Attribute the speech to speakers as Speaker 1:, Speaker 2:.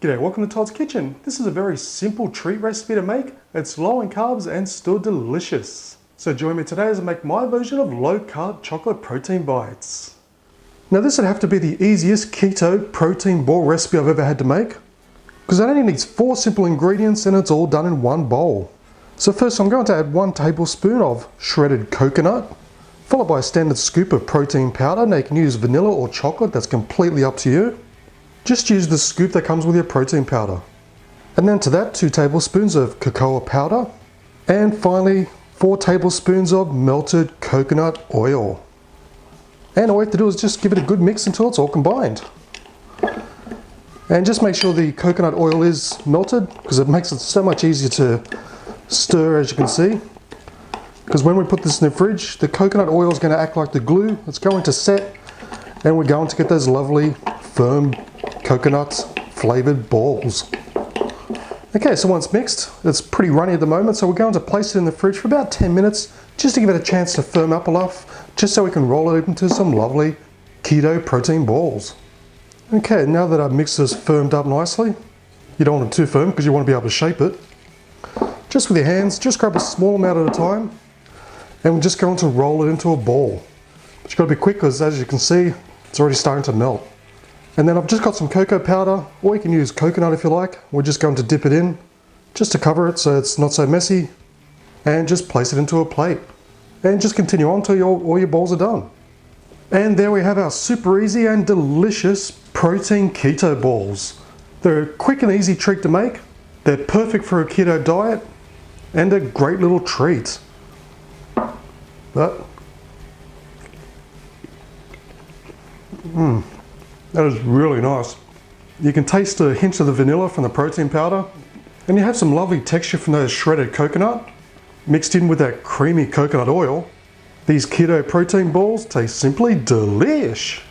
Speaker 1: G'day, welcome to Todd's Kitchen. This is a very simple treat recipe to make. It's low in carbs and still delicious. So join me today as I make my version of low carb chocolate protein bites. Now this would have to be the easiest keto protein ball recipe I've ever had to make, because it only needs 4 simple ingredients and it's all done in one bowl. So first I'm going to add 1 tablespoon of shredded coconut, followed by a standard scoop of protein powder. Now you can use vanilla or chocolate, that's completely up to you. Just use the scoop that comes with your protein powder. And then to that 2 tablespoons of cocoa powder. And finally 4 tablespoons of melted coconut oil. And all we have to do is just give it a good mix until it's all combined. And just make sure the coconut oil is melted, because it makes it so much easier to stir, as you can see. Because when we put this in the fridge, the coconut oil is going to act like the glue. It's going to set and we're going to get those lovely firm coconut flavored balls. Okay, so once mixed, it's pretty runny at the moment, so we're going to place it in the fridge for about 10 minutes just to give it a chance to firm up enough, just so we can roll it into some lovely keto protein balls. Okay, now that our mix is firmed up nicely, you don't want it too firm because you want to be able to shape it. Just with your hands, just grab a small amount at a time, and we're just going to roll it into a ball. But you've got to be quick because, as you can see, it's already starting to melt. And then I've just got some cocoa powder, or you can use coconut if you like. We're just going to dip it in, just to cover it so it's not so messy, and just place it into a plate. And just continue on until all your balls are done. And there we have our super easy and delicious protein keto balls. They're a quick and easy treat to make. They're perfect for a keto diet, and a great little treat. But that is really nice. You can taste a hint of the vanilla from the protein powder, and you have some lovely texture from those shredded coconut mixed in with that creamy coconut oil. These keto protein balls taste simply delish.